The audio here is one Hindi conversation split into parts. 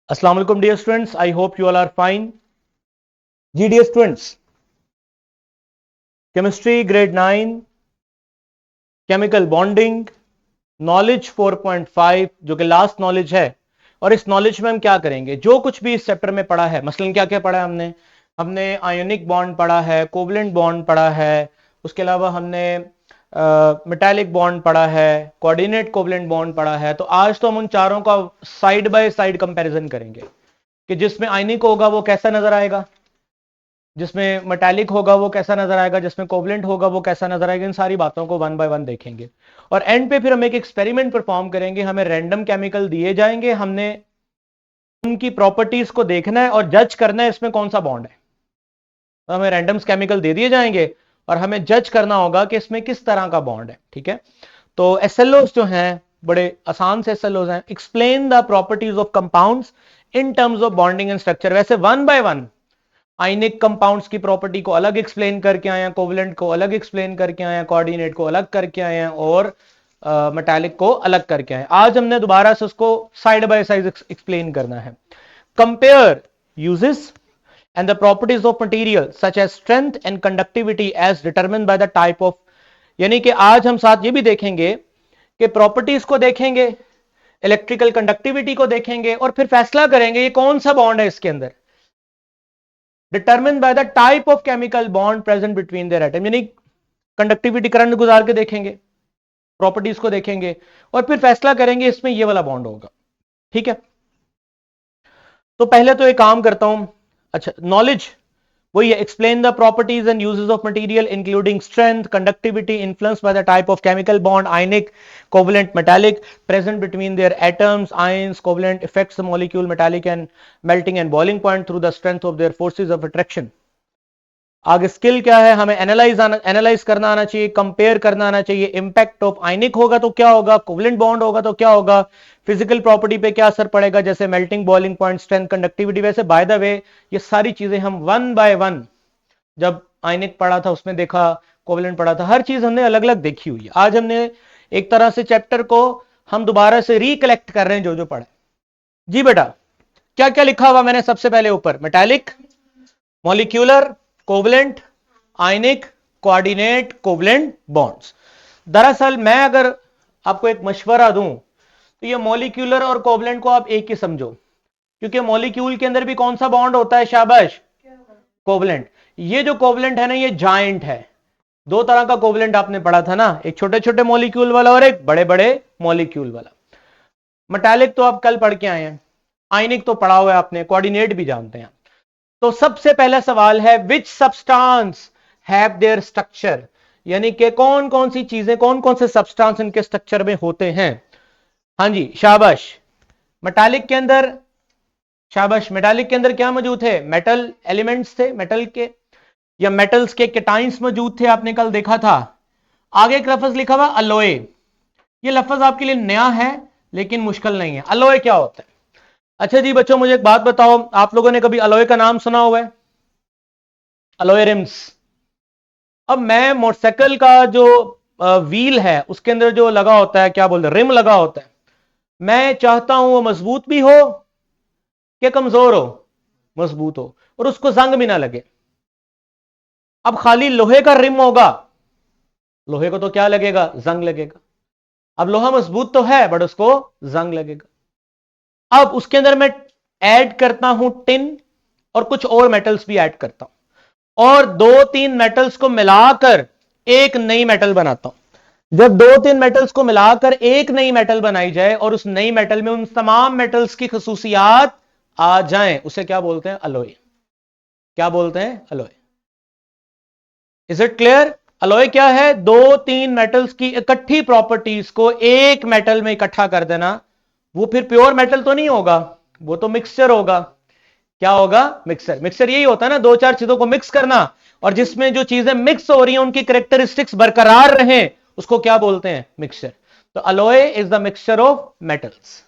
Assalamu alaikum dear students, I hope you all are fine. Ji dear students, chemistry grade 9, chemical bonding, knowledge 4.5 जो कि लास्ट नॉलेज है। और इस नॉलेज में हम क्या करेंगे, जो कुछ भी इस चैप्टर में पढ़ा है, मसलन क्या क्या पढ़ा है हमने हमने आयोनिक बॉन्ड पढ़ा है, कोवलेंट बॉन्ड पढ़ा है, उसके अलावा हमने मेटालिक बॉन्ड पढ़ा है, कोऑर्डिनेट कोवलेंट बॉन्ड पढ़ा है। तो आज तो हम उन चारों का साइड बाय साइड कंपैरिजन करेंगे कि जिसमें आयनिक होगा वो कैसा नजर आएगा, जिसमें मेटालिक होगा वो कैसा नजर आएगा, जिसमें कोवलेंट होगा वो कैसा नजर आएगा। इन सारी बातों को वन बाय वन देखेंगे और एंड पे फिर हम एक एक्सपेरिमेंट परफॉर्म करेंगे। हमें रैंडम केमिकल दिए जाएंगे, हमने उनकी प्रॉपर्टीज को देखना है और जज करना है इसमें कौन सा बॉन्ड है। तो हमें रैंडम्स केमिकल दे दिए जाएंगे और हमें जज करना होगा कि इसमें किस तरह का बॉन्ड है। ठीक है, तो एसएलओस जो हैं बड़े आसान से एसएलओस हैं। Explain the properties of compounds in terms of bonding and structure. वैसे one by one ionic compounds की प्रॉपर्टी को अलग एक्सप्लेन करके आए हैं, कोवलेंट को अलग एक्सप्लेन करके आए हैं, कोऑर्डिनेट को अलग करके आए हैं और मेटालिक को अलग करके आए हैं। आज हमने दोबारा से उसको साइड बाय साइड एक्सप्लेन करना है। Compare uses and the properties of material such as strength and conductivity as determined by the type of, यानी कि आज हम साथ ये भी देखेंगे कि प्रॉपर्टीज को देखेंगे, इलेक्ट्रिकल कंडक्टिविटी को देखेंगे और फिर फैसला करेंगे ये कौन सा बॉन्ड है इसके अंदर। Determine by the type of chemical bond present between their atom, यानी कंडक्टिविटी करंट गुजार के देखेंगे, प्रॉपर्टीज को देखेंगे और फिर फैसला करेंगे इसमें ये वाला बॉन्ड होगा। ठीक है, तो पहले तो एक काम करता हूं। अच्छा, नॉलेज वही है, explain the properties and uses of material including strength, conductivity, influence by the type of chemical bond, ionic, covalent, metallic, present between their atoms, ions, covalent, effects the molecule, metallic and melting and boiling point through the strength of their forces of attraction. आगे स्किल क्या है, हमें एनालाइज करना आना चाहिए, कंपेयर करना आना चाहिए। इंपैक्ट ऑफ आयनिक होगा तो क्या होगा, कोवलेंट बॉन्ड होगा तो क्या होगा, फिजिकल प्रॉपर्टी पे क्या असर पड़ेगा, जैसे melting, boiling point, strength, conductivity. वैसे बाय द वे ये सारी चीजें हम वन बाय वन, जब आयनिक पढ़ा था उसमें देखा, कोवलेंट पढ़ा था, हर चीज हमने अलग अलग देखी हुई है। आज हमने एक तरह से चैप्टर को हम दोबारा से रिकलेक्ट कर रहे हैं जो जो पढ़ा। जी बेटा, क्या क्या लिखा हुआ मैंने सबसे पहले ऊपर, मेटालिक, मॉलिक्यूलर, कोवलेंट, आयनिक, कोऑर्डिनेट, कोवलेंट बॉन्ड्स। दरअसल मैं अगर आपको एक मशवरा दूं तो ये मॉलिक्यूलर और कोवलेंट को आप एक ही समझो, क्योंकि मॉलिक्यूल के अंदर भी कौन सा बॉन्ड होता है, शाबाश, कोवलेंट। ये जो कोवलेंट है ना, ये जायंट है। दो तरह का कोवलेंट आपने पढ़ा था ना, एक छोटे छोटे मॉलिक्यूल वाला और एक बड़े बड़े मॉलिक्यूल वाला। मेटालिक तो आप कल पढ़ के आए हैं, आयनिक तो पढ़ा हुआ है आपने, कोऑर्डिनेट भी जानते हैं। तो सबसे पहला सवाल है, which substance have their structure, यानी कि कौन कौन सी चीजें, कौन कौन से सब्सटेंस इनके स्ट्रक्चर में होते हैं। हाँ जी, शाबाश। मेटालिक के अंदर, शाबाश, मेटालिक के अंदर क्या मौजूद है, मेटल एलिमेंट्स थे, मेटल के या मेटल्स के केटाइंस मौजूद थे, आपने कल देखा था। आगे एक लफ्ज लिखा हुआ अलोए, ये लफ्ज आपके लिए नया है लेकिन मुश्किल नहीं है। अलोए क्या होता है? अच्छा जी बच्चों, मुझे एक बात बताओ, आप लोगों ने कभी अलोए का नाम सुना हुआ है, अलोए रिम्स? अब मैं मोटरसाइकिल का जो व्हील है उसके अंदर जो लगा होता है, क्या बोलते हैं, रिम लगा होता है, मैं चाहता हूं वो मजबूत भी हो कि कमजोर हो, मजबूत हो और उसको जंग भी ना लगे। अब खाली लोहे का रिम होगा, लोहे को तो क्या लगेगा, जंग लगेगा। अब लोहा मजबूत तो है बट उसको जंग लगेगा। अब उसके अंदर मैं ऐड करता हूं टिन और कुछ और मेटल्स भी ऐड करता हूं और दो तीन मेटल्स को मिलाकर एक नई मेटल बनाता हूं। जब दो तीन मेटल्स को मिलाकर एक नई मेटल बनाई जाए और उस नई मेटल में उन तमाम मेटल्स की खसूसियात आ जाएं, उसे क्या बोलते हैं, अलॉय। क्या बोलते हैं, alloy. Is it clear? Alloy क्या है, दो तीन मेटल्स की इकट्ठी प्रॉपर्टीज को एक मेटल में इकट्ठा कर देना। वो फिर प्योर मेटल तो नहीं होगा, वो तो मिक्सचर होगा। क्या होगा, मिक्सर। मिक्सर यही होता है ना, दो चार चीजों को मिक्स करना और जिसमें जो चीजें मिक्स हो रही हैं उनकी कैरेक्टरिस्टिक्स बरकरार रहें, उसको क्या बोलते हैं, मिक्सचर। तो alloy is the mixture of metals.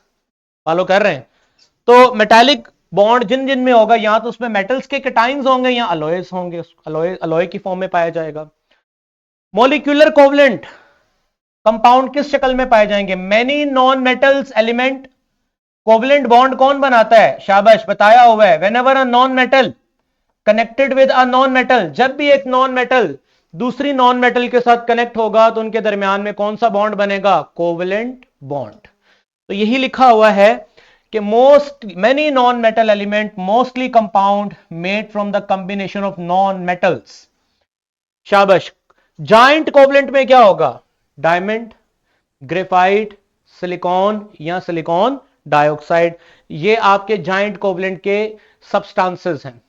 Follow कर रहे हैं? तो मेटालिक बॉन्ड जिन जिन में होगा, या तो उसमें मेटल्स के कैटाइंस होंगे या अलॉयस होंगे, अलॉय अलॉय की फॉर्म में पाया जाएगा। मॉलिक्यूलर कोवलेंट कंपाउंड किस शक्ल में पाए जाएंगे, many non metals element covalent bond कौन बनाता है? शाबाश, बताया हुआ है। Whenever a non metal connected with a non metal, जब भी एक नॉन मेटल दूसरी नॉन मेटल के साथ कनेक्ट होगा तो उनके दरमियान में कौन सा बॉन्ड बनेगा? Covalent bond. तो यही लिखा हुआ है कि most many non metal element mostly compound made from the combination of non metals. शाबाश। जॉइंट कोवलेंट में क्या होगा? डायमंड, ग्रेफाइट, सिलिकॉन या सिलिकॉन डाइऑक्साइड, ये आपके जॉइंट कोवलेंट के सब्सटेंसेस हैं।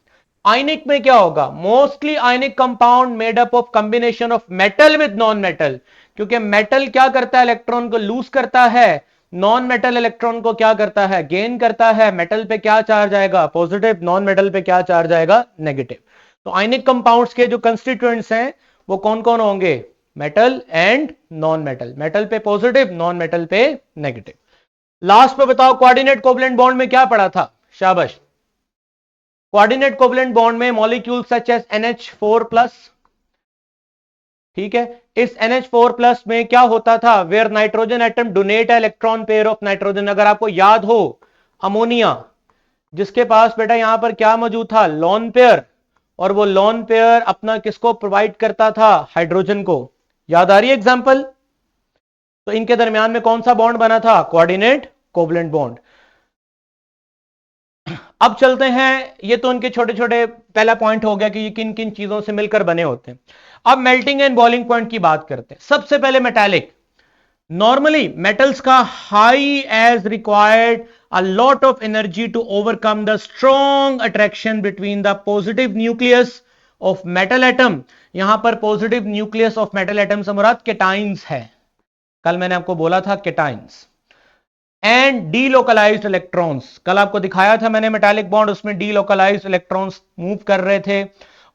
आयनिक में क्या होगा? Mostly ionic compound made up of combination of metal with non metal, क्योंकि मेटल क्या करता है? इलेक्ट्रॉन को लूज करता है। नॉन मेटल इलेक्ट्रॉन को क्या करता है? गेन करता है। मेटल पे क्या चार्ज आएगा? पॉजिटिव। नॉन मेटल पे क्या चार्ज आएगा? नेगेटिव। तो आयनिक कंपाउंड्स के जो कंस्टिट्यूएंट्स हैं वो कौन कौन होंगे? Metal and non metal. Metal पे पॉजिटिव, नॉन मेटल पे नेगेटिव। लास्ट पे बताओ, कोऑर्डिनेट कोवलेंट बॉन्ड में क्या पढ़ा था? शाबाश। कोऑर्डिनेट कोवलेंट बॉन्ड में मॉलिक्यूल सच एज NH4+, ठीक है। इस NH4+ में क्या होता था? Where nitrogen atom donate electron pair of nitrogen. अगर आपको याद हो, अमोनिया, जिसके पास बेटा यहां पर क्या मौजूद था? Lone pair. और वो लॉन पेयर अपना किसको प्रोवाइड करता था? हाइड्रोजन को। याद आ रही है एग्जांपल? तो इनके दरमियान में कौन सा बॉन्ड बना था? Coordinate covalent bond. अब चलते हैं, ये तो उनके छोटे छोटे पहला पॉइंट हो गया कि ये किन किन चीजों से मिलकर बने होते हैं। अब मेल्टिंग एंड बॉइलिंग पॉइंट की बात करते हैं। सबसे पहले मेटालिक। नॉर्मली मेटल्स का high as required a lot of energy to overcome the strong attraction between the positive nucleus of metal atom. यहां पर positive nucleus of metal atom से मुराद केटाइंस है। कल मैंने आपको बोला था केटाइंस एंड डीलोकलाइज्ड इलेक्ट्रॉन्स। कल आपको दिखाया था मैंने मेटालिक बॉन्ड, उसमें डीलोकलाइज्ड इलेक्ट्रॉन्स मूव कर रहे थे।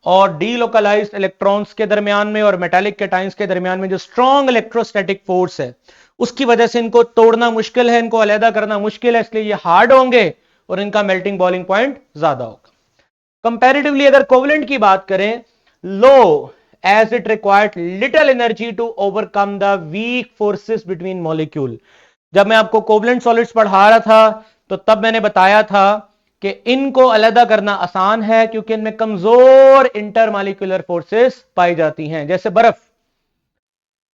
और डीलोकलाइज्ड इलेक्ट्रॉन्स के दरमियान में और मेटालिक केटाइंस के दरमियान में जो स्ट्रॉन्ग इलेक्ट्रोस्टैटिक फोर्स है, उसकी वजह से इनको तोड़ना मुश्किल है, इनको अलहदा करना मुश्किल है, इसलिए ये हार्ड होंगे और इनका मेल्टिंग बॉइलिंग पॉइंट ज्यादा होगा। कंपैरेटिवली अगर कोवलेंट की बात करें, low as it required little energy to overcome the weak forces between molecule. जब मैं आपको कोवलेंट सॉलिड्स पढ़ा रहा था तो तब मैंने बताया था कि इनको अलग करना आसान है क्योंकि इनमें कमजोर इंटरमॉलिक्यूलर फोर्सेस पाई जाती हैं। जैसे बर्फ,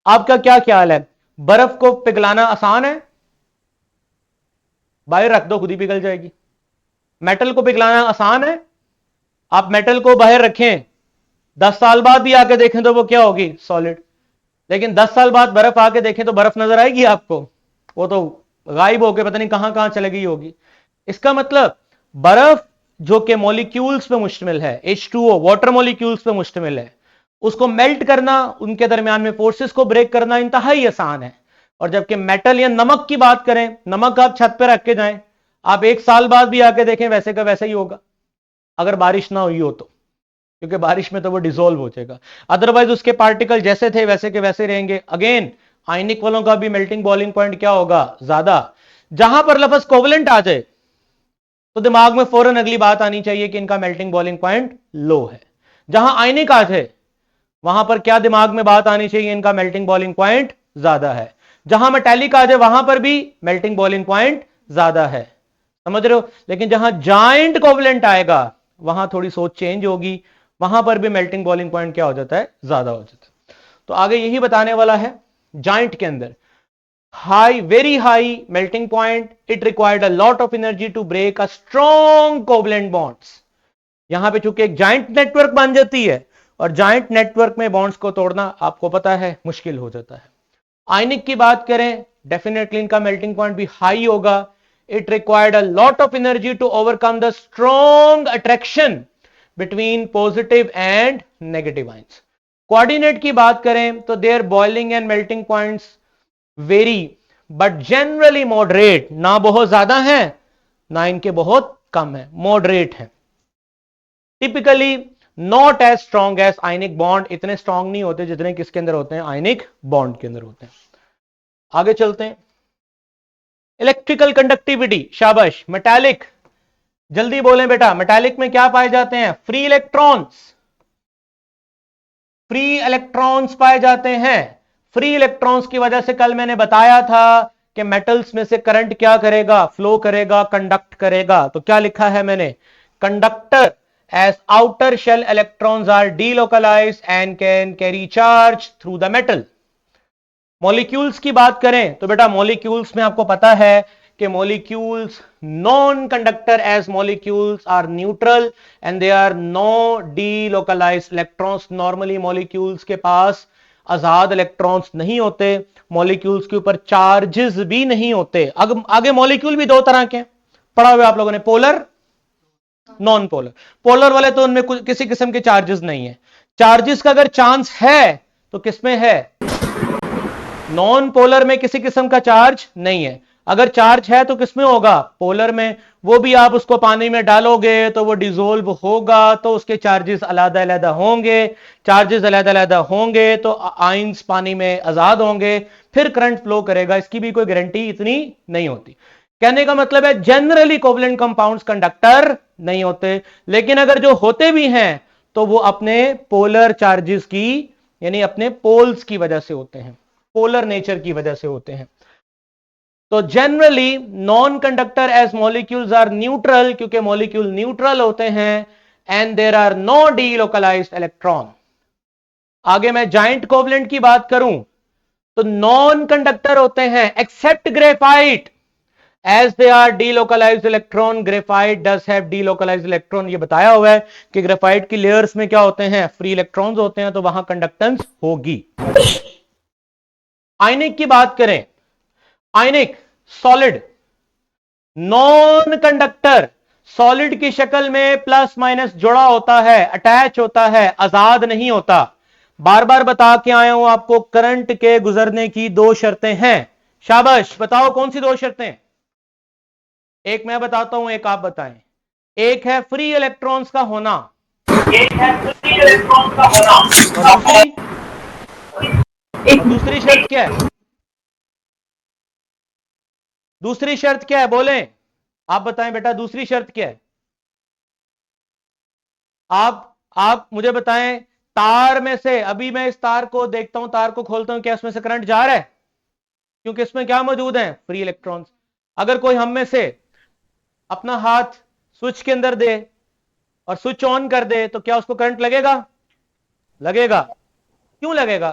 आपका क्या ख्याल है? बर्फ को पिघलाना आसान है? बाहर रख दो, खुद ही पिघल जाएगी। मेटल को पिघलाना आसान है? आप मेटल को बाहर रखें, 10 साल बाद भी आके देखें तो वो क्या होगी? सॉलिड। लेकिन 10 साल बाद बर्फ आके देखें तो बर्फ नजर आएगी आपको? वो तो गायब होके पता नहीं कहां कहां चली गई होगी। इसका मतलब बर्फ जो कि मॉलिक्यूल्स पे मुश्तमिल है, H2O वाटर मॉलिक्यूल्स पे मुश्तमिल है, उसको मेल्ट करना, उनके दरमियान में फोर्सेस को ब्रेक करना इंतहाई आसान है। और जबकि मेटल या नमक की बात करें, नमक आप छत पे रख के जाएं, आप 1 साल बाद भी आके देखें वैसे का वैसा ही होगा, अगर बारिश ना हुई हो तो, क्योंकि बारिश में तो वो डिसॉल्व हो जाएगा। अदरवाइज उसके पार्टिकल जैसे थे वैसे के वैसे रहेंगे। अगेन आयनिक वालों का भी मेल्टिंग बॉइलिंग पॉइंट क्या होगा? ज्यादा। जहां पर लफ्ज कोवलेंट आ जाए तो दिमाग में फौरन अगली बात आनी चाहिए कि इनका मेल्टिंग बॉइलिंग पॉइंट लो है। जहां आयनिक आ जाए वहां पर क्या दिमाग में बात आनी चाहिए? इनका मेल्टिंग बॉइलिंग पॉइंट ज्यादा है। जहां मेटालिक आ जाए वहां पर भी मेल्टिंग बॉइलिंग पॉइंट ज्यादा है। समझ रहे हो? लेकिन जहां जॉइंट कोवलेंट आएगा वहां थोड़ी सोच चेंज होगी, वहां पर भी मेल्टिंग बॉइलिंग पॉइंट क्या हो जाता है? ज्यादा हो जाता है। तो आगे यही बताने वाला है। जॉइंट के अंदर high, very high melting point, it required a lot of energy to break a strong covalent bonds. यहां पे चूंकि एक जॉइंट नेटवर्क बन जाती है और जॉइंट नेटवर्क में बॉन्ड्स को तोड़ना आपको पता है मुश्किल हो जाता है। आयनिक की बात करें, डेफिनेटली इनका मेल्टिंग पॉइंट भी हाई होगा। It required a lot of energy to overcome the strong attraction between positive and negative ions. Coordinate की बात करें तो their boiling and melting points very but generally moderate, ना बहुत ज्यादा है ना इनके बहुत कम है, मॉडरेट है। Typically not as strong as ionic bond, इतने स्ट्रॉन्ग नहीं होते जितने किसके अंदर होते हैं? आयनिक बॉन्ड के अंदर होते हैं। आगे चलते हैं। इलेक्ट्रिकल कंडक्टिविटी, शाबाश। मेटालिक, जल्दी बोलें बेटा, मेटालिक में क्या पाए जाते हैं? Free electrons. फ्री इलेक्ट्रॉन्स पाए जाते हैं। फ्री इलेक्ट्रॉन्स की वजह से कल मैंने बताया था कि मेटल्स में से करंट क्या करेगा, फ्लो करेगा, कंडक्ट करेगा। तो क्या लिखा है मैंने, conductor as outer shell electrons are delocalised and can carry charge through the metal. Molecules की बात करें तो बेटा मॉलिक्यूल्स में आपको पता है कि molecules non conductor as molecules are neutral and they are no delocalised electrons. Normally molecules के पास आजाद इलेक्ट्रॉन्स नहीं होते, मॉलिक्यूल्स के ऊपर चार्जेस भी नहीं होते। आगे मॉलिक्यूल भी दो तरह के पढ़ा हुआ आप लोगों ने, पोलर, नॉन पोलर। पोलर वाले तो उनमें कुछ किसी किस्म के चार्जेस नहीं है। चार्जेस का अगर चांस है तो किसमें है, नॉन पोलर में किसी किस्म का चार्ज नहीं है। अगर चार्ज है तो किसमें होगा, पोलर में। वो भी आप उसको पानी में डालोगे तो वो डिसोल्व होगा, तो उसके चार्जेस अलग अलग होंगे। चार्जेस अलग अलग होंगे तो आयंस पानी में आजाद होंगे, फिर करंट फ्लो करेगा। इसकी भी कोई गारंटी इतनी नहीं होती। कहने का मतलब है जनरली कोवलेंट कंपाउंड्स कंडक्टर नहीं होते, लेकिन अगर जो होते भी हैं तो वो अपने पोलर चार्जेस की, यानी अपने पोल्स की वजह से होते हैं, पोलर नेचर की वजह से होते हैं। तो generally non conductor as molecules are neutral, क्योंकि मॉलिक्यूल न्यूट्रल होते हैं, and there are no delocalised electron. आगे मैं जाइंट कोवलेंट की बात करूं तो नॉन कंडक्टर होते हैं except graphite, as they are delocalised electron. Graphite does have delocalised electron. ये बताया हुआ है कि ग्रेफाइट की लेयर्स में क्या होते हैं, फ्री इलेक्ट्रॉन्स होते हैं, तो वहां कंडक्टेंस होगी। आयनिक की बात करें, आयनिक सॉलिड, नॉन कंडक्टर, सॉलिड की शक्ल में प्लस माइनस जुड़ा होता है, अटैच होता है, आजाद नहीं होता। बार बार बता के आया हूं आपको, करंट के गुजरने की दो शर्तें हैं। शाबाश, बताओ कौन सी दो शर्तें। एक मैं बताता हूं, एक आप बताएं। एक है फ्री इलेक्ट्रॉन्स का होना, एक है फ्री इलेक्ट्रॉन्स का होना, और दूसरी शर्त क्या है, दूसरी शर्त क्या है, बोलें, आप बताएं बेटा, दूसरी शर्त क्या है। आप मुझे बताएं, तार में से, अभी मैं इस तार को देखता हूं, तार को खोलता हूं, क्या इसमें से करंट जा रहा है, क्योंकि इसमें क्या मौजूद है, फ्री इलेक्ट्रॉन्स। अगर कोई हम में से अपना हाथ स्विच के अंदर दे और स्विच ऑन कर दे तो क्या उसको करंट लगेगा, लगेगा। क्यों लगेगा,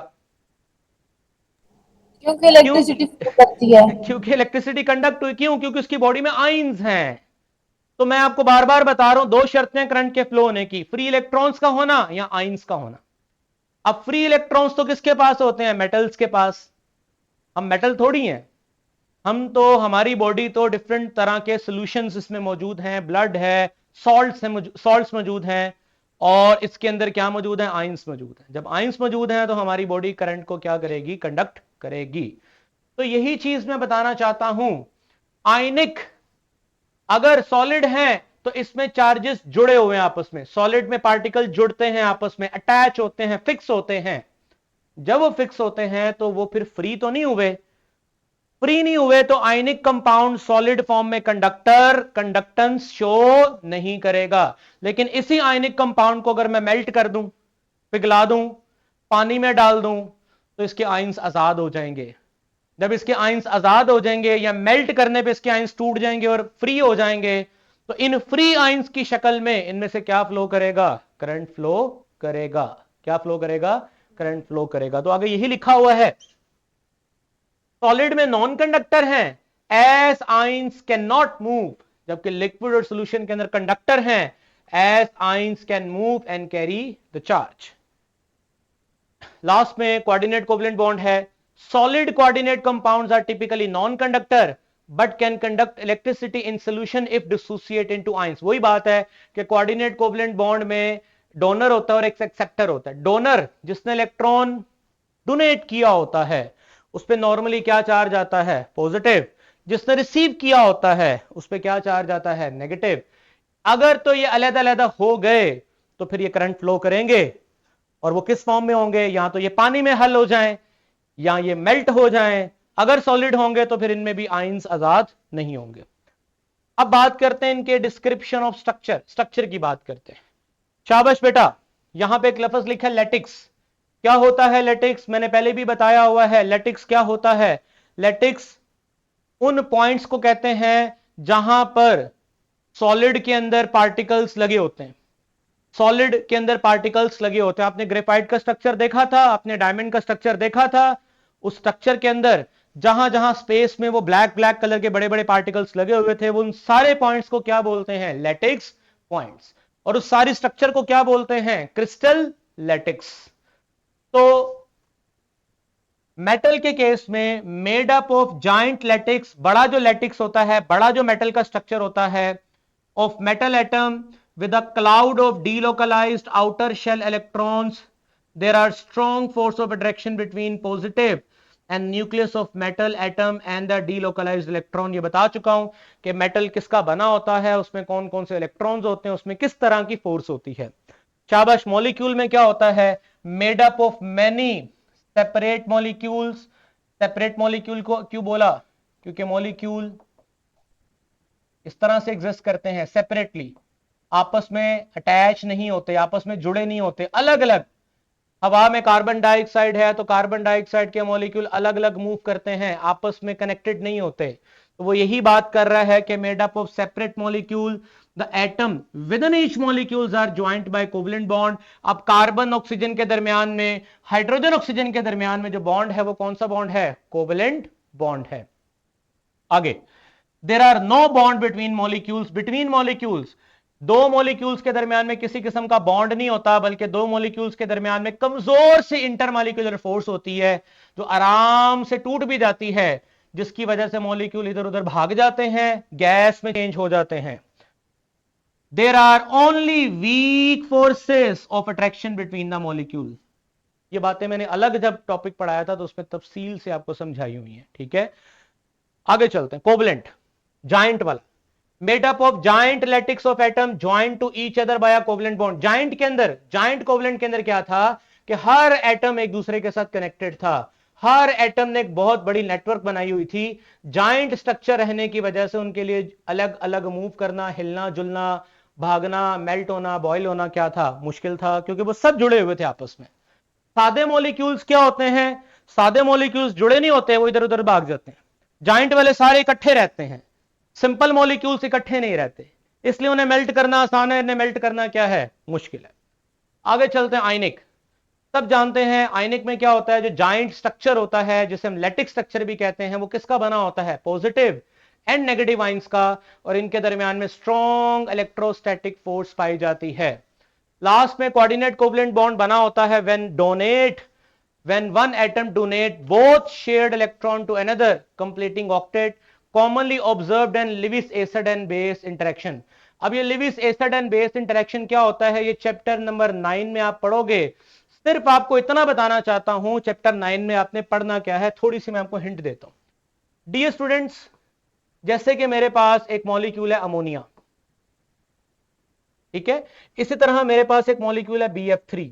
क्योंकि इलेक्ट्रिसिटी फ्लो करती है। क्योंकि इलेक्ट्रिसिटी कंडक्ट हुई। क्यों, क्योंकि उसकी बॉडी में आयंस हैं। तो मैं आपको बार बार बता रहा हूं, दो शर्तें करंट के फ्लो होने की, फ्री इलेक्ट्रॉन्स का होना या आयंस का होना। अब फ्री इलेक्ट्रॉन्स तो किसके पास होते हैं, मेटल्स के पास। हम मेटल थोड़ी हैं, हम तो, हमारी बॉडी तो डिफरेंट तरह के सॉल्यूशंस इसमें मौजूद हैं, ब्लड है, सॉल्ट्स मौजूद हैं, और इसके अंदर क्या मौजूद है, आयंस मौजूद है। जब आयंस मौजूद हैं तो हमारी बॉडी करंट को क्या करेगी, कंडक्ट करेगी। तो यही चीज मैं बताना चाहता हूं। आयनिक अगर सॉलिड है तो इसमें चार्जेस जुड़े हुए हैं आपस में, सॉलिड में पार्टिकल जुड़ते हैं आपस में, अटैच होते हैं, फिक्स होते हैं। जब वो फिक्स होते हैं तो वो फिर फ्री तो नहीं हुए, फ्री नहीं हुए तो आयनिक कंपाउंड सॉलिड फॉर्म में कंडक्टेंस शो नहीं करेगा। लेकिन इसी आयनिक कंपाउंड को अगर मैं मेल्ट कर दूं, पिघला दूं, पानी में डाल दूं, तो इसके आयंस आजाद हो जाएंगे। जब इसके आयंस आजाद हो जाएंगे या मेल्ट करने पे इसके आयंस टूट जाएंगे और फ्री हो जाएंगे, तो इन फ्री आयंस की शक्ल में इनमें से क्या फ्लो करेगा, करंट फ्लो करेगा। क्या फ्लो करेगा, करंट फ्लो करेगा। तो आगे यही लिखा हुआ है, सॉलिड में नॉन कंडक्टर हैं, as ions can not move, जबकि लिक्विड और सॉल्यूशन के अंदर कंडक्टर हैं, as ions can move and carry the charge. Last में कोऑर्डिनेट कोवलेंट बॉन्ड है। Solid coordinate compounds are typically non conductor but can conduct electricity in solution if dissociate into ions. वही बात है कि कोऑर्डिनेट कोवलेंट बॉन्ड में डोनर होता है और एक एक्सेप्टर होता है। डोनर जिसने इलेक्ट्रॉन डोनेट किया होता है उस पर नॉर्मली क्या चार्ज आता है, पॉजिटिव। जिसने रिसीव किया होता है उस पर क्या चार्ज आता है, नेगेटिव। अगर तो ये अलग अलग हो गए तो फिर ये करंट फ्लो करेंगे, और वो किस फॉर्म में होंगे, या तो ये पानी में हल हो जाएं या ये मेल्ट हो जाएं। अगर सॉलिड होंगे तो फिर इनमें भी आयंस आजाद नहीं होंगे। अब बात करते हैं इनके डिस्क्रिप्शन ऑफ स्ट्रक्चर, स्ट्रक्चर की बात करते हैं। शाबाश बेटा, यहां पे एक लफ्ज लिखा है लेटिक्स। क्या होता है लेटिक्स, मैंने पहले भी बताया हुआ है। लेटिक्स क्या होता है, लेटिक्स उन पॉइंट्स को कहते हैं जहां पर सॉलिड के अंदर पार्टिकल्स लगे होते हैं, सॉलिड के अंदर पार्टिकल्स लगे होते हैं। आपने ग्रेफाइट का स्ट्रक्चर देखा था, आपने डायमंड का स्ट्रक्चर देखा था, उस स्ट्रक्चर के अंदर जहां जहां स्पेस में वो ब्लैक ब्लैक कलर के बड़े बड़े पार्टिकल्स लगे हुए थे, वो उन सारे पॉइंट्स को क्या बोलते हैं? Lattice points. और उस सारी स्ट्रक्चर को क्या बोलते हैं? Crystal lattice. तो मेटल के केस में made up of giant lattice, बड़ा जो लैटिक्स होता है, बड़ा जो मेटल का स्ट्रक्चर होता है, of metal atom with a cloud of delocalized outer shell electrons, there are strong force of attraction between positive and nucleus of metal atom and the delocalized electron। ये बता चुका हूं कि मेटल किसका बना होता है, उसमें कौन कौन से इलेक्ट्रॉन्स होते हैं, उसमें किस तरह की फोर्स होती है। शाबाश। मॉलिक्यूल में क्या होता है? Made up of many separate molecules. Separate molecule को क्यों बोला? क्योंकि मॉलिक्यूल इस तरह से एग्जिस्ट करते हैं सेपरेटली, आपस में अटैच नहीं होते, आपस में जुड़े नहीं होते, अलग अलग। हवा में कार्बन डाइऑक्साइड है तो कार्बन डाइऑक्साइड के मॉलिक्यूल अलग अलग मूव करते हैं, आपस में कनेक्टेड नहीं होते। तो वो यही बात कर रहा है कि made up of separate molecule, the atom within each molecules are joined by covalent bond. अब कार्बन ऑक्सीजन के दरमियान में, हाइड्रोजन ऑक्सीजन के दरमियान में जो बॉन्ड है वो कौन सा बॉन्ड है? कोवलेंट बॉन्ड है। आगे, there are no bond between molecules. Between molecules, दो मॉलिक्यूल्स के दरमियान में किसी किस्म का बॉन्ड नहीं होता, बल्कि दो मॉलिक्यूल्स के दरमियान में कमजोर सी इंटरमॉलिक्यूलर फोर्स होती है जो आराम से टूट भी जाती है, जिसकी वजह से मॉलिक्यूल इधर उधर भाग जाते हैं, गैस में चेंज हो जाते हैं। There are only weak forces of attraction between the molecule. ये बातें मैंने अलग जब टॉपिक पढ़ाया था तो उसमें तफसील से आपको समझाई हुई है, ठीक है। आगे चलते हैं। कोवलेंट, जाइंट वाला, made up of giant lattices of atom joined to each other by a covalent bond. Giant के अंदर, जाइंट कोवलेंट के अंदर क्या था कि हर एटम एक दूसरे के साथ कनेक्टेड था, हर एटम ने एक बहुत बड़ी नेटवर्क बनाई हुई थी। जाइंट स्ट्रक्चर रहने की वजह से उनके लिए अलग अलग मूव करना, हिलना जुलना, भागना, मेल्ट होना, बॉयल होना क्या था? मुश्किल था, क्योंकि वो सब जुड़े हुए थे आपस में। सादे मॉलिक्यूल्स क्या होते हैं? सादे मॉलिक्यूल्स जुड़े नहीं होते, वो इधर उधर भाग जाते हैं। जाइंट वाले सारे इकट्ठे रहते हैं, सिंपल मॉलिक्यूल्स इकट्ठे नहीं रहते, इसलिए उन्हें मेल्ट करना आसान है, इन्हें मेल्ट करना क्या है? मुश्किल है। आगे चलते हैं। आयनिक, सब जानते हैं आयनिक में क्या होता है। जो जाइंट स्ट्रक्चर होता है, जिसे हम लैटिक स्ट्रक्चर भी कहते हैं, वो किसका बना होता है? पॉजिटिव एंड नेगेटिव आयंस का, और इनके दरमियान में स्ट्रॉन्ग इलेक्ट्रोस्टैटिक फोर्स पाई जाती है। लास्ट में कोऑर्डिनेट कोवलेंट बॉन्ड बना होता है when one atom donate both shared electron to another completing octet, commonly observed in Lewis acid and base interaction। अब ये Lewis acid and base interaction क्या होता है, ये चैप्टर नंबर 9 में आप पढ़ोगे। सिर्फ आपको इतना बताना चाहता हूं, चैप्टर 9 में आपने पढ़ना क्या है, थोड़ी सी मैं आपको हिंट देता हूं। डियर स्टूडेंट्स, जैसे कि मेरे पास एक मॉलिक्यूल है अमोनिया, ठीक है, इसी तरह मेरे पास एक मॉलिक्यूल है BF3।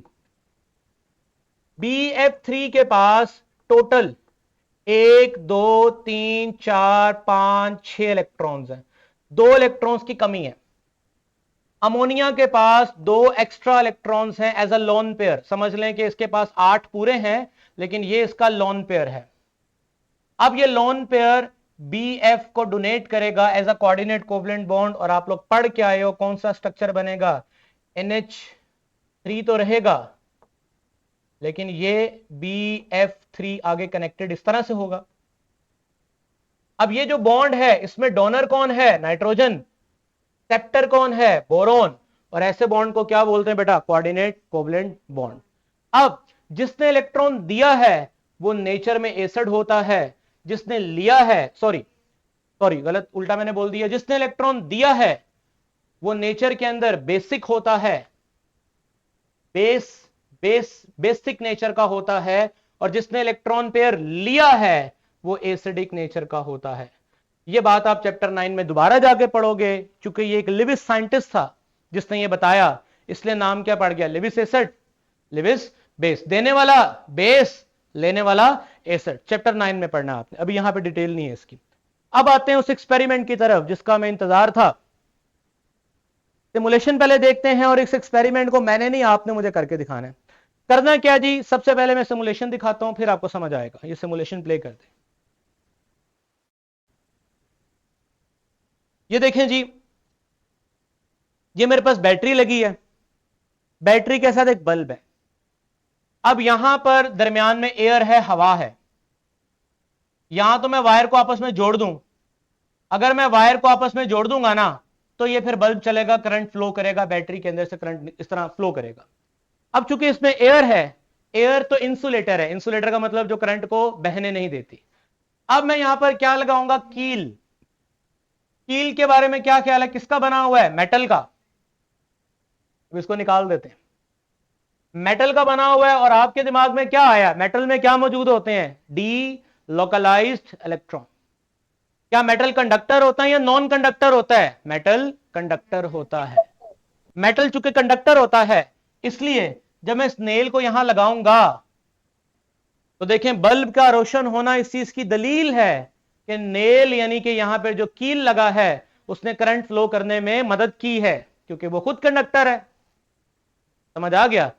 BF3 के पास टोटल 1 2 3 4 5 6 इलेक्ट्रॉन्स हैं, 2 इलेक्ट्रॉन्स की कमी है। अमोनिया के पास 2 एक्स्ट्रा इलेक्ट्रॉन्स हैं एज अ लोन पेयर। समझ लें कि इसके पास 8 पूरे हैं, लेकिन ये इसका लोन पेयर है। अब ये लोन पेयर BF को डोनेट करेगा as a coordinate covalent bond, और आप लोग पढ़ के आए हो कौन सा स्ट्रक्चर बनेगा? NH3 तो रहेगा, लेकिन ये BF3 आगे कनेक्टेड इस तरह से होगा। अब ये जो बॉन्ड है, इसमें डोनर कौन है? नाइट्रोजन। सेप्टर कौन है? बोरोन। और ऐसे बॉन्ड को क्या बोलते हैं बेटा? Coordinate covalent bond. अब जिसने इलेक्ट्रॉन दिया है वो नेचर में एसिड होता है, जिसने लिया है, सॉरी गलत, उल्टा मैंने बोल दिया, जिसने इलेक्ट्रॉन दिया है वो नेचर के अंदर बेसिक होता है, बेसिक नेचर का होता है, और जिसने इलेक्ट्रॉन पेयर लिया है वो एसिडिक नेचर का होता है। ये बात आप चैप्टर 9 में दोबारा जाके पढ़ोगे। चूंकि ये एक लिविस साइंटिस्ट था जिसने ये बताया, इसलिए नाम क्या पड़ गया? Lewis acid, Lewis base. देने वाला बेस, लेने वाला एसिड। चैप्टर 9 में पढ़ना आपने, अभी यहां पे डिटेल नहीं है इसकी। अब आते हैं उस एक्सपेरिमेंट की तरफ जिसका मैं इंतजार था। सिमुलेशन पहले देखते हैं, और इस एक्सपेरिमेंट को मैंने नहीं, आपने मुझे करके दिखाना है। करना क्या जी? सबसे पहले मैं सिमुलेशन दिखाता हूं, फिर आपको समझ आएगा। ये सिमुलेशन प्ले कर दे। ये देखें जी, ये मेरे पास बैटरी लगी है, बैटरी के साथ एक बल्ब है। अब यहां पर दरमियान में एयर है, हवा है। यहां तो मैं वायर को आपस में जोड़ दूं, अगर मैं वायर को आपस में जोड़ दूंगा ना, तो ये फिर बल्ब चलेगा, करंट फ्लो करेगा, बैटरी के अंदर से करंट इस तरह फ्लो करेगा। अब चूंकि इसमें एयर है, एयर तो इंसुलेटर है, इंसुलेटर का मतलब जो करंट को बहने नहीं देती। अब मैं यहां पर क्या लगाऊंगा, कील। कील के बारे में क्या ख्याल है, किसका बना हुआ है, मेटल का। अब इसको निकाल देते हैं, मेटल का बना हुआ है। और आपके दिमाग में क्या आया, मेटल में क्या मौजूद होते हैं, डी लोकलाइज्ड इलेक्ट्रॉन। क्या मेटल कंडक्टर होता है या नॉन कंडक्टर होता है, मेटल कंडक्टर होता है। मेटल चूंकि कंडक्टर होता है, इसलिए जब मैं स्नेल को यहां लगाऊंगा तो देखें बल्ब का रोशन होना इस चीज की दलील है कि नेल यानी कि यहां पर जो कील लगा है उसने करंट फ्लो करने में मदद की है, क्योंकि वो खुद कंडक्टर है। समझ आ गया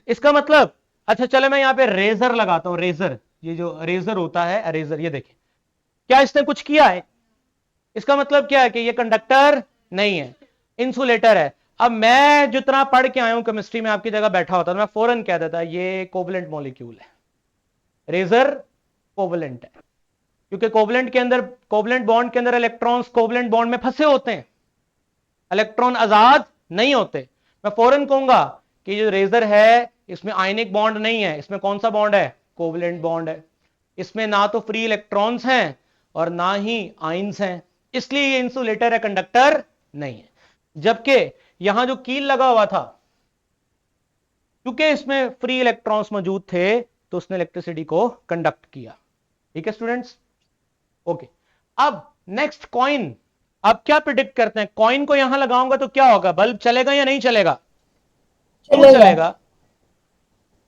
इसका मतलब। अच्छा चले मैं यहां पे रेजर लगाता हूं, रेजर, ये जो रेजर होता है, रेजर, ये देखें क्या इसने कुछ किया है, इसका मतलब क्या है कि ये कंडक्टर नहीं है, इंसुलेटर है। अब मैं जितना पढ़ के आया हूं केमिस्ट्री में, आपकी जगह बैठा होता तो मैं फौरन कह देता ये कोवलेंट मॉलिक्यूल है, रेजर कोवलेंट है। क्योंकि कोवलेंट के अंदर, कोवलेंट बॉन्ड के अंदर इलेक्ट्रॉन्स कोवलेंट बॉन्ड में फंसे होते हैं, इलेक्ट्रॉन आजाद नहीं होते। मैं फौरन कहूंगा कि जो रेजर है इसमें आयनिक बॉन्ड नहीं है, इसमें कौन सा बॉन्ड है, कोवलेंट बॉन्ड है। इसमें ना तो फ्री इलेक्ट्रॉन्स हैं और ना ही आइंस हैं, इसलिए ये इंसुलेटर है, कंडक्टर नहीं है। जबकि यहां जो कील लगा हुआ था, क्योंकि इसमें फ्री इलेक्ट्रॉन्स मौजूद थे, तो उसने इलेक्ट्रिसिटी को कंडक्ट किया। ठीक है स्टूडेंट्स, ओके। अब नेक्स्ट कॉइन, अब क्या प्रिडिक्ट करते हैं, कॉइन को यहां लगाऊंगा तो क्या होगा, बल्ब चलेगा या नहीं चलेगा, क्यों चलेगा। चलेगा,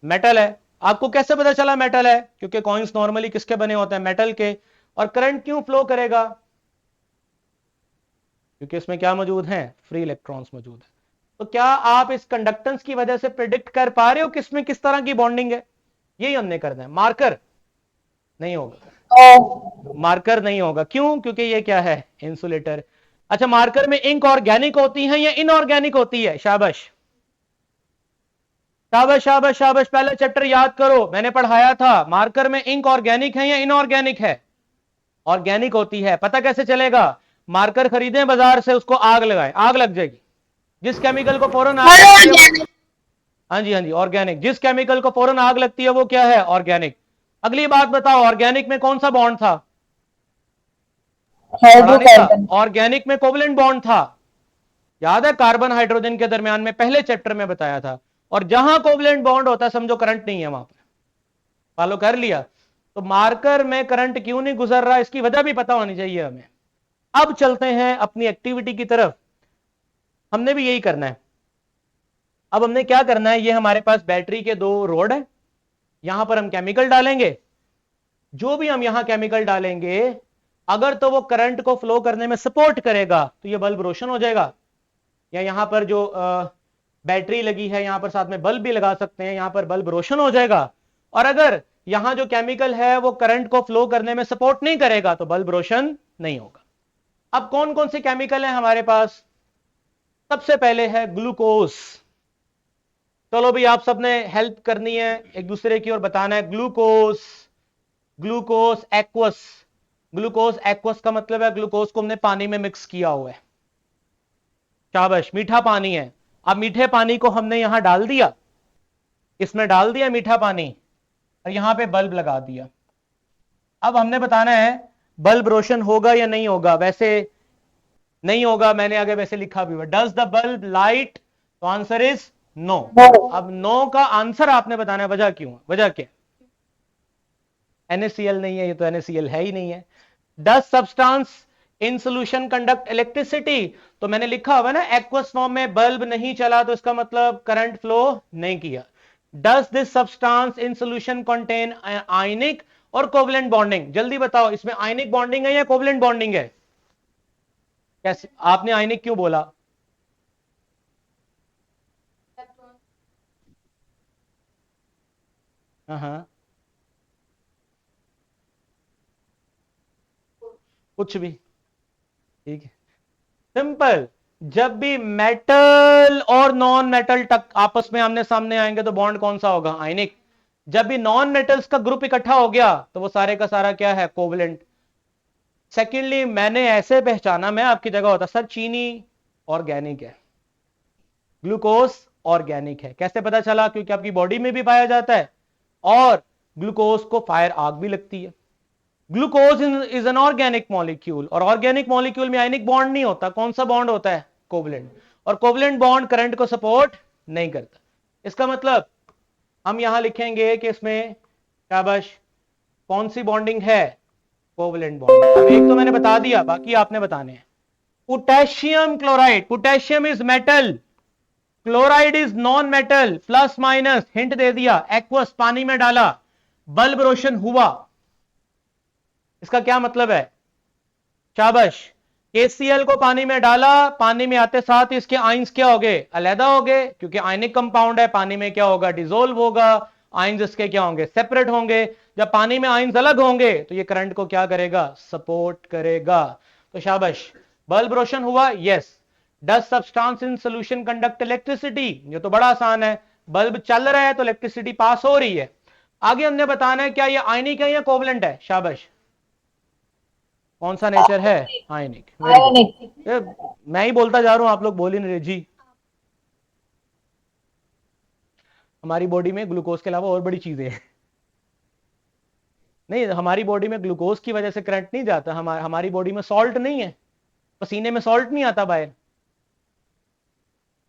मेटल है। आपको कैसे पता चला मेटल है, क्योंकि कॉइन्स नॉर्मली किसके बने होते हैं, मेटल के। और करंट क्यों फ्लो करेगा, क्योंकि इसमें क्या मौजूद है, फ्री इलेक्ट्रॉन्स मौजूद है। तो क्या आप इस कंडक्टेंस की वजह से प्रिडिक्ट कर पा रहे हो किसमें किस तरह की बॉन्डिंग है, यही हमने करना है। मार्कर नहीं होगा, मार्कर नहीं होगा, क्यों, क्योंकि ये क्या है, इंसुलेटर। अच्छा मार्कर में इंक ऑर्गेनिक होती है या इनऑर्गेनिक होती है, शाबाश शाबाश शाबाश शाबाश, पहला चैप्टर याद करो, मैंने पढ़ाया था मार्कर में इंक ऑर्गेनिक है या इनऑर्गेनिक है, ऑर्गेनिक होती है। पता कैसे चलेगा, मार्कर खरीदें बाजार से, उसको आग लगाएं, आग लग जाएगी। जिस केमिकल को फौरन आग लगती है, हाँ जी हाँ जी, ऑर्गेनिक, जिस केमिकल को फौरन आग लगती है वो क्या है, ऑर्गेनिक। अगली बात बताओ, ऑर्गेनिक में कौन सा बॉन्ड था, पढ़ा नहीं था, हाइड्रोकार्बन। ऑर्गेनिक में कोवलेंट बॉन्ड था, याद है, कार्बन हाइड्रोजन के दरमियान में, पहले चैप्टर में बताया था। और जहां कोवलेंट बॉन्ड होता है समझो करंट नहीं है वहां पर, फॉलो कर लिया। तो मार्कर में करंट क्यों नहीं गुजर रहा, इसकी वजह भी पता होनी चाहिए हमें। अब चलते हैं अपनी एक्टिविटी की तरफ, हमने भी यही करना है। अब हमने क्या करना है, ये हमारे पास बैटरी के दो रोड है, यहां पर हम केमिकल डालेंगे। जो भी हम यहां केमिकल डालेंगे, अगर तो वो करंट को फ्लो करने में सपोर्ट करेगा तो ये बल्ब रोशन हो जाएगा। या यहां पर जो बैटरी लगी है, यहां पर साथ में बल्ब भी लगा सकते हैं, यहां पर बल्ब रोशन हो जाएगा। और अगर यहां जो केमिकल है वो करंट को फ्लो करने में सपोर्ट नहीं करेगा तो बल्ब रोशन नहीं होगा। अब कौन कौन से केमिकल हैं हमारे पास, सबसे पहले है ग्लूकोज। चलो भाई आप सबने हेल्प करनी है एक दूसरे की, और बताना है glucose, glucose aqueous. Glucose aqueous का मतलब है ग्लूकोज को हमने पानी में मिक्स किया हुआ है, शाबाश, मीठा पानी है। अब मीठे पानी को हमने यहां डाल दिया, इसमें डाल दिया मीठा पानी, और यहां पे बल्ब लगा दिया। अब हमने बताना है बल्ब रोशन होगा या नहीं होगा, वैसे नहीं होगा, मैंने आगे वैसे लिखा भी हुआ, डज द बल्ब लाइट, तो आंसर इज नो। अब नो का आंसर आपने बताना है, वजह क्यों, वजह क्या, NaCl नहीं है, ये तो NaCl है ही नहीं है। Does substance in solution conduct electricity, तो मैंने लिखा हुआ ना एक्वस फॉर्म में बल्ब नहीं चला, तो इसका मतलब करंट फ्लो नहीं किया। Does this substance in solution contain ionic और कोवलेंट बॉन्डिंग, जल्दी बताओ इसमें आयनिक बॉन्डिंग है या कोवलेंट बॉन्डिंग है, कैसे आपने आयनिक क्यों बोला, हाँ हाँ, कुछ भी, ठीक है। सिंपल, जब भी मेटल और नॉन मेटल टक आपस में आमने सामने आएंगे तो बॉन्ड कौन सा होगा? आयनिक। जब भी नॉन मेटल्स का ग्रुप इकट्ठा हो गया तो वो सारे का सारा क्या है? कोवलेंट। सेकेंडली, मैंने ऐसे पहचाना, मैं आपकी जगह होता सर चीनी ऑर्गेनिक है, ग्लूकोज ऑर्गेनिक है। कैसे पता चला? क्योंकि आपकी बॉडी में भी पाया जाता है और ग्लूकोज को फायर आग भी लगती है। Glucose is an organic molecule, और ऑर्गेनिक मॉलिक्यूल में आयनिक बॉन्ड नहीं होता। कौन सा बॉन्ड होता है? कोवलेंट। और कोवलेंट बॉन्ड करंट को सपोर्ट नहीं करता। इसका मतलब हम यहां लिखेंगे कि इसमें शाबाश कौन सी बॉन्डिंग है? Covalent bonding. अब एक तो मैंने बता दिया, बाकी आपने बताने हैं। Potassium chloride, potassium is metal, chloride is non metal, plus minus hint दे दिया, एक्वस पानी में डाला, बल्ब रोशन हुआ। इसका क्या मतलब है? शाबाश, KCl को पानी में डाला, पानी में आते साथ इसके आयंस क्या हो गए? अलग हो गए, क्योंकि आयनिक कंपाउंड है, पानी में क्या होगा? डिसोल्व होगा। आयंस इसके क्या होंगे? सेपरेट होंगे। जब पानी में आयंस अलग होंगे तो ये करंट को क्या करेगा? सपोर्ट करेगा। तो शाबाश, बल्ब रोशन हुआ। Yes. Does substance in solution conduct electricity? ये तो बड़ा आसान है, बल्ब चल रहा है तो इलेक्ट्रिसिटी पास हो रही है। आगे हमने बताना है क्या ये आयनिक है या कोवलेंट है? शाबाश, कौन सा नेचर है? आयनिक। वेरी आयनिक। गुड। मैं ही बोलता जा रहा हूं, आप लोग बोल ही नहीं रहे जी। हमारी बॉडी में ग्लूकोज के अलावा और बड़ी चीजें हैं। नहीं, हमारी बॉडी में ग्लूकोज की वजह से करंट नहीं जाता। हमारी बॉडी में सॉल्ट नहीं है, पसीने में सॉल्ट नहीं आता बाहर।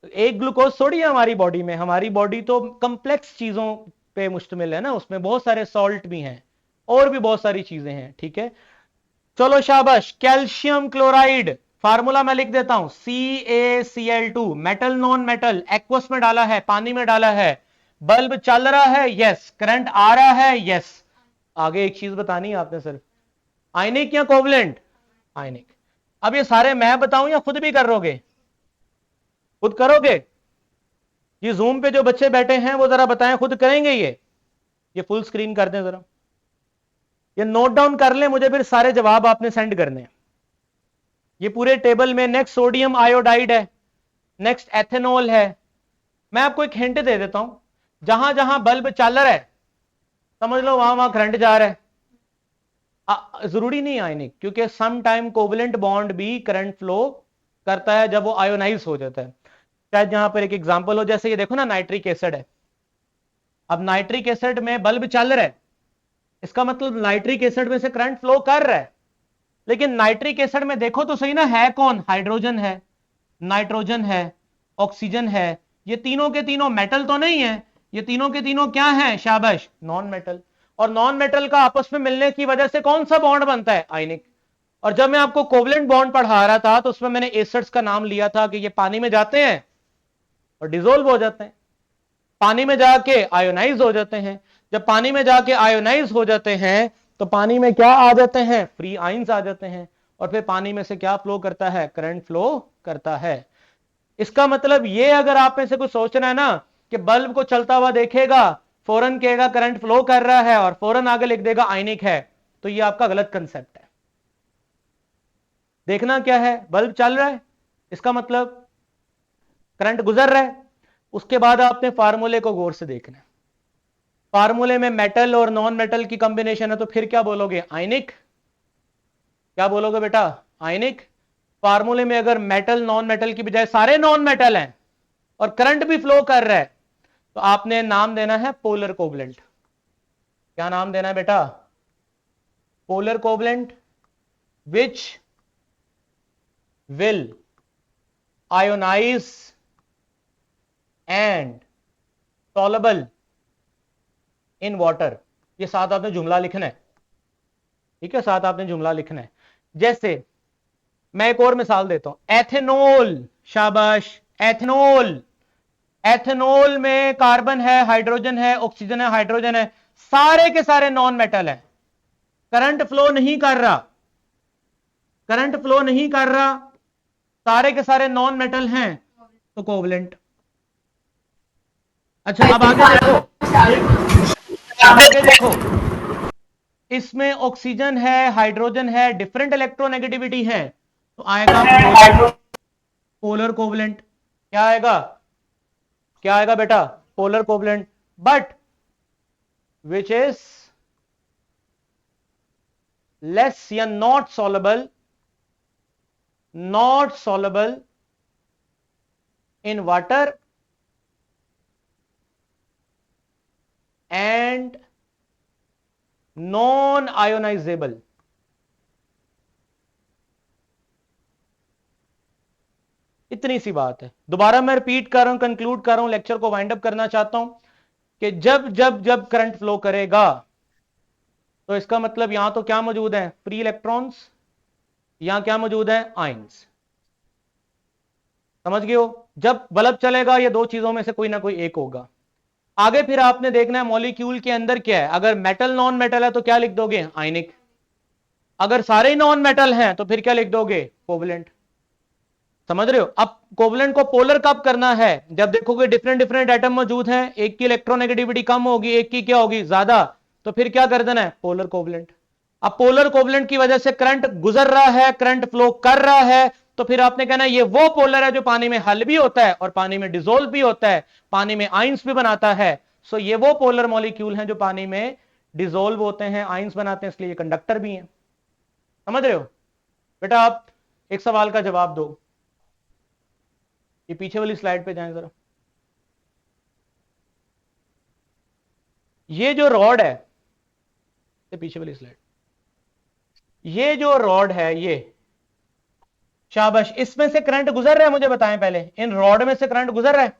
एक ग्लूकोज थोड़ी है हमारी बॉडी में। हमारी बॉडी तो कम्प्लेक्स चीजों पे मुश्तमिल है ना, उसमें बहुत सारे सॉल्ट भी हैं और भी बहुत सारी चीजें हैं। ठीक है, चलो शाबाश। कैल्शियम क्लोराइड, फार्मूला मैं लिख देता हूं, CaCl2, metal non metal, aqueous में डाला है, पानी में डाला है, बल्ब चल रहा है। यस। करंट आ रहा है। यस। आगे एक चीज बतानी है आपने सिर्फ, आयनिक या कोवलेंट? आयनिक। अब ये सारे मैं बताऊं या खुद भी करोगे? खुद करोगे? ये जूम पे जो बच्चे बैठे हैं वो जरा बताएं, खुद करेंगे ये फुल स्क्रीन कर दें जरा, ये नोट डाउन कर लें, मुझे फिर सारे जवाब आपने सेंड करने हैं। ये पूरे टेबल में नेक्स्ट सोडियम आयोडाइड है, नेक्स्ट एथेनॉल है। मैं आपको एक हिंट दे देता हूं, जहां जहां बल्ब चल रहा है समझ लो वहां वहां करंट जा रहा है। जरूरी नहीं आयनिक, क्योंकि सम टाइम कोवलेंट बॉन्ड भी करंट फ्लो करता है जब वो आयोनाइज हो जाता है। शायद यहां पर एक एग्जांपल हो, जैसे ये देखो ना, नाइट्रिक एसिड है। अब नाइट्रिक एसिड में बल्ब चल रहा है, इसका मतलब नाइट्रिक एसिड में से करंट फ्लो कर रहा है। लेकिन नाइट्रिक एसिड में देखो तो सही ना, है कौन? हाइड्रोजन है, नाइट्रोजन है, ऑक्सीजन है। ये तीनों के तीनों मेटल तो नहीं है, ये तीनों के तीनों क्या है? शाबाश, नॉन मेटल। और नॉन मेटल का आपस में मिलने की वजह से कौन सा बॉन्ड बनता है? आयनिक। और जब मैं आपको कोवलेंट बॉन्ड पढ़ा रहा था तो उसमें मैंने एसिड्स का नाम लिया था कि ये पानी में जाते हैं और डिसोल्व हो जाते हैं, पानी में जाके आयोनाइज हो जाते हैं। जब पानी में जाके आयोनाइज हो जाते हैं तो पानी में क्या आ जाते हैं? फ्री आयंस आ जाते हैं। और फिर पानी में से क्या फ्लो करता है? करंट फ्लो करता है। इसका मतलब ये, अगर आप में से कुछ सोच रहा है ना कि बल्ब को चलता हुआ देखेगा, फौरन कहेगा करंट फ्लो कर रहा है और फौरन आगे लिख देगा आयनिक है, तो ये आपका गलत कंसेप्ट है। देखना क्या है? बल्ब चल रहा है, इसका मतलब करंट गुजर रहा है। उसके बाद आपने फार्मूले को गौर से देखना है। फार्मूले में मेटल और नॉन मेटल की कॉम्बिनेशन है, तो फिर क्या बोलोगे? आयनिक। क्या बोलोगे बेटा? आयनिक। फार्मूले में अगर मेटल नॉन मेटल की बजाय सारे नॉन मेटल हैं और करंट भी फ्लो कर रहा है, तो आपने नाम देना है पोलर कोवलेंट। क्या नाम देना है बेटा? Polar covalent, which will ionise and soluble in water. ये साथ आपने जुमला लिखना है। ठीक है, साथ आपने जुमला लिखना है। जैसे मैं एक और मिसाल देता हूं, एथेनॉल। शाबाश, एथेनॉल। एथेनॉल में कार्बन है, हाइड्रोजन है, ऑक्सीजन है, हाइड्रोजन है, सारे के सारे नॉन मेटल है। करंट फ्लो नहीं कर रहा, करंट फ्लो नहीं कर रहा, सारे के सारे नॉन मेटल हैं, तो कोवलेंट। अच्छा, अब आगे देखो, आगे देखो, इसमें ऑक्सीजन है, हाइड्रोजन है, डिफरेंट इलेक्ट्रोनेगेटिविटी है, तो आएगा पोलर कोवलेंट। क्या आएगा, क्या आएगा बेटा, polar covalent, but which is less या not soluble, not soluble in water and non ionizable। इतनी सी बात है। दोबारा मैं रिपीट कर रहा हूं, कंक्लूड कर रहा हूं, लेक्चर को वाइंड अप करना चाहता हूं कि जब जब जब करंट फ्लो करेगा तो इसका मतलब यहां तो क्या मौजूद है, फ्री इलेक्ट्रॉन्स, यहां क्या मौजूद है, आयंस। समझ गए हो, जब बल्ब चलेगा ये दो चीजों में से कोई ना कोई एक होगा। आगे फिर आपने देखना है मॉलिक्यूल के अंदर क्या है, अगर मेटल नॉन मेटल है तो क्या लिख दोगे, आयनिक। अगर सारे नॉन मेटल हैं तो फिर क्या लिख दोगे, कोवलेंट। समझ रहे हो। अब कोवलेंट को पोलर कब करना है, जब देखोगे डिफरेंट डिफरेंट एटम मौजूद हैं, एक की इलेक्ट्रोनेगेटिविटी कम होगी, एक की क्या होगी, ज्यादा, तो फिर क्या कर देना है, पोलर कोवलेंट। अब पोलर कोवलेंट की वजह से करंट गुजर रहा है, करंट फ्लो कर रहा है, तो फिर आपने कहना है ये वो पोलर है जो पानी में हल भी होता है और पानी में डिसोल्व भी होता है, पानी में आइंस भी बनाता है। सो ये वो पोलर मॉलिक्यूल हैं जो पानी में डिसोल्व होते हैं, आइंस बनाते हैं, इसलिए ये कंडक्टर भी हैं। समझ रहे हो बेटा। आप एक सवाल का जवाब दो, ये पीछे वाली स्लाइड पे जाएं जरा। ये जो रॉड है, ये पीछे वाली स्लाइड, ये जो रॉड है ये, शाबाश, इसमें से करंट गुजर रहा है, मुझे बताएं पहले, इन रॉड में से करंट गुजर रहा है,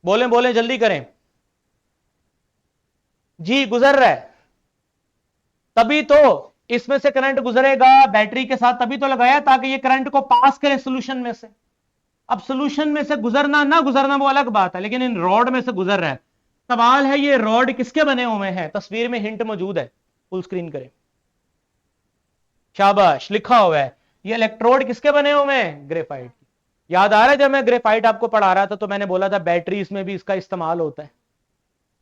बोलें बोलें जल्दी करें। जी गुजर रहा है, तभी तो इसमें से करंट गुजरेगा बैटरी के साथ, तभी तो लगाया ताकि ये करंट को पास करे सोल्यूशन में से। अब सोल्यूशन में से गुजरना ना गुजरना वो अलग बात है, लेकिन इन रॉड में से गुजर रहा है। सवाल है ये रॉड किसके बने हुए हैं, तस्वीर में हिंट मौजूद है, फुल स्क्रीन करें। शाबाश, लिखा हुआ है ये इलेक्ट्रोड किसके बने हुए हैं, ग्रेफाइट। याद आ रहा है जब मैं ग्रेफाइट आपको पढ़ा रहा था तो मैंने बोला था बैटरीज में भी इसका इस्तेमाल होता है,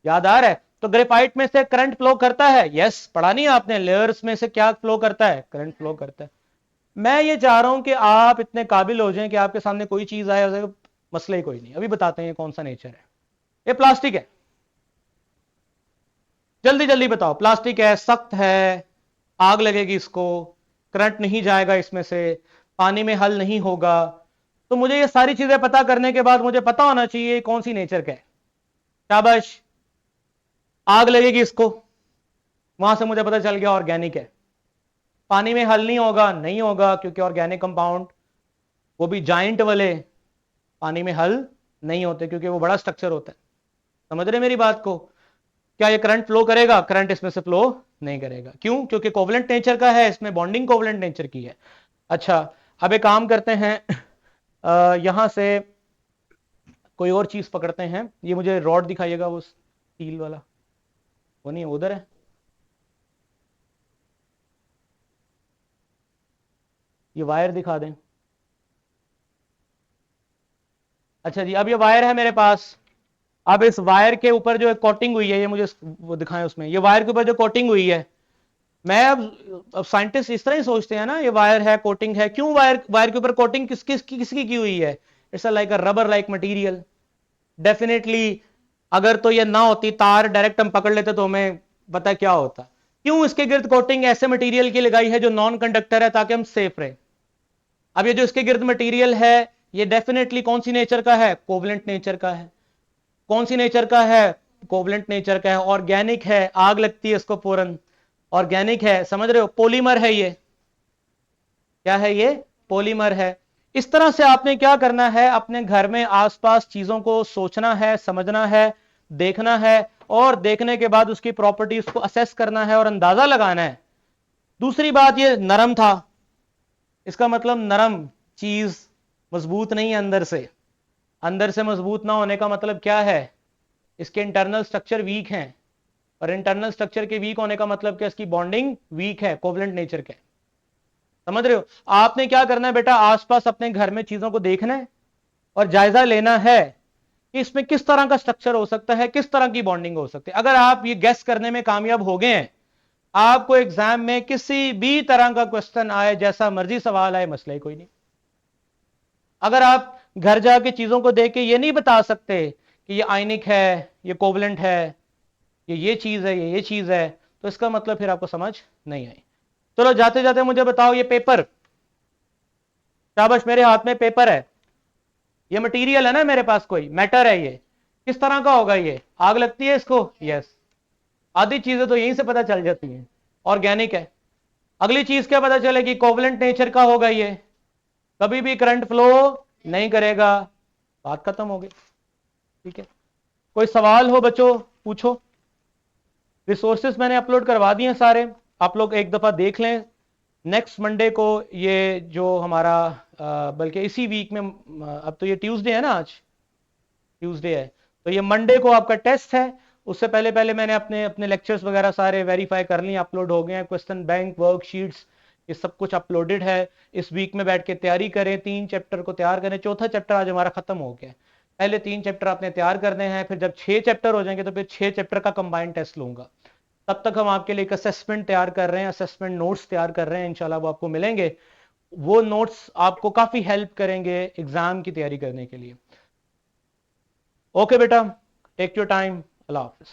याद आ रहा है। तो ग्रेफाइट में से करंट फ्लो करता है, यस, पढ़ा नहीं आपने, लेयर्स में से क्या फ्लो करता है, करंट फ्लो करता है। मैं ये चाह रहा हूं कि आप इतने काबिल हो जाएं कि आपके सामने कोई चीज आए, मसला ही कोई नहीं। अभी बताते हैं ये कौन सा नेचर है। ये प्लास्टिक है, जल्दी जल्दी बताओ, प्लास्टिक है, सख्त है, आग लगेगी इसको, करंट नहीं जाएगा इसमें से, पानी में हल नहीं होगा। तो मुझे ये सारी चीजें पता करने के बाद मुझे पता होना चाहिए कौन सी नेचर का है। शाबाश, आग लगेगी इसको, वहां से मुझे पता चल गया ऑर्गेनिक है। पानी में हल नहीं होगा, नहीं होगा, क्योंकि ऑर्गेनिक कंपाउंड वो भी जाइंट वाले पानी में हल नहीं होते, क्योंकि वो बड़ा स्ट्रक्चर होता है। समझ रहे मेरी बात को। क्या ये करंट फ्लो करेगा, करंट इसमें से फ्लो नहीं करेगा, क्यों, क्योंकि कोवलेंट नेचर का है, इसमें बॉन्डिंग कोवलेंट नेचर की है। अच्छा, अब एक काम करते हैं, यहां से कोई और चीज पकड़ते हैं। ये मुझे रॉड दिखाइएगा, वो स्टील वाला, वो नहीं उधर है। ये वायर दिखा दें। अच्छा जी, अब ये वायर है मेरे पास। अब इस वायर के ऊपर जो कोटिंग हुई है, ये मुझे वो दिखाएं उसमें, ये वायर के ऊपर जो कोटिंग हुई है, मैं अब साइंटिस्ट इस तरह ही सोचते हैं ना, ये वायर है, कोटिंग है, क्यों वायर वायर के ऊपर कोटिंग किसकी की हुई है, it's like a rubber like material. Definitely अगर तो ये ना होती, तार डायरेक्ट हम पकड़ लेते तो हमें पता क्या होता। क्यों इसके गिर्द कोटिंग ऐसे मटेरियल की लगाई है जो नॉन कंडक्टर है, ताकि हम सेफ रहे। अब ये जो इसके गिर्द मटेरियल है, ये डेफिनेटली कौन सी नेचर का है, कोवलेंट नेचर का है। कौन सी नेचर का है, कोवलेंट नेचर का है, ऑर्गेनिक है, आग लगती है इसको फौरन, ऑर्गेनिक है, समझ रहे हो, पॉलीमर है ये। क्या है ये, पॉलीमर है। इस तरह से आपने क्या करना है, अपने घर में आसपास चीजों को सोचना है, समझना है, देखना है, और देखने के बाद उसकी प्रॉपर्टीज को असेस करना है और अंदाजा लगाना है। दूसरी बात, ये नरम था, इसका मतलब नरम चीज मजबूत नहीं है अंदर से। अंदर से मजबूत ना होने का मतलब क्या है, इसके इंटरनल स्ट्रक्चर वीक हैं, और इंटरनल स्ट्रक्चर के वीक होने का मतलब क्या, इसकी बॉन्डिंग वीक है, कोवलेंट नेचर के। समझ रहे हो। आपने क्या करना है बेटा, आसपास अपने घर में चीजों को देखना है और जायजा लेना है कि इसमें किस तरह का स्ट्रक्चर हो सकता है, किस तरह की बॉन्डिंग हो सकती है। अगर आप ये गेस करने में कामयाब हो गए हैं आपको एग्जाम में किसी भी तरह का क्वेश्चन आए, जैसा मर्जी सवाल आए, मसला ही कोई नहीं। अगर आप घर जाके चीजों को देख के ये नहीं बता सकते कि ये आयनिक है, ये कोवलेंट है, ये चीज है, ये चीज है, तो इसका मतलब फिर आपको समझ नहीं आई। चलो जाते जाते मुझे बताओ, ये पेपर, शाबाश, मेरे हाथ में पेपर है, ये मटेरियल है ना मेरे पास, कोई मैटर है, ये किस तरह का होगा? ये आग लगती है इसको? यस। आधी चीजें तो यहीं से पता चल जाती हैं, ऑर्गेनिक है। अगली चीज क्या पता चलेगी? कोवलेंट नेचर का होगा, ये कभी भी करंट फ्लो नहीं करेगा। बात खत्म हो गई। ठीक है, कोई सवाल हो बच्चों, पूछो। रिसोर्सेस मैंने अपलोड करवा दिए सारे, आप लोग एक दफा देख लें। नेक्स्ट मंडे को ये जो हमारा बल्कि इसी वीक में, अब तो ये ट्यूसडे है ना, आज ट्यूसडे है, तो ये मंडे को आपका टेस्ट है। उससे पहले पहले मैंने अपने अपने लेक्चर्स वगैरह सारे वेरीफाई कर लिए, अपलोड हो गए हैं, क्वेश्चन बैंक, वर्कशीट्स, ये सब कुछ अपलोडेड है। इस वीक में बैठ के तैयारी करें, 3 चैप्टर को तैयार करें। चौथा चैप्टर आज हमारा खत्म हो गया। पहले 3 चैप्टर आपने तैयार करने हैं, फिर जब 6 चैप्टर हो जाएंगे तो फिर 6 चैप्टर का कंबाइंड टेस्ट लूंगा। तब तक हम आपके लिए एक असेसमेंट तैयार कर रहे हैं, असेसमेंट नोट्स तैयार कर रहे हैं, इंशाल्लाह वो आपको मिलेंगे। वो नोट्स आपको काफी हेल्प करेंगे एग्जाम की तैयारी करने के लिए। ओके बेटा, take your time, Allah Hafiz.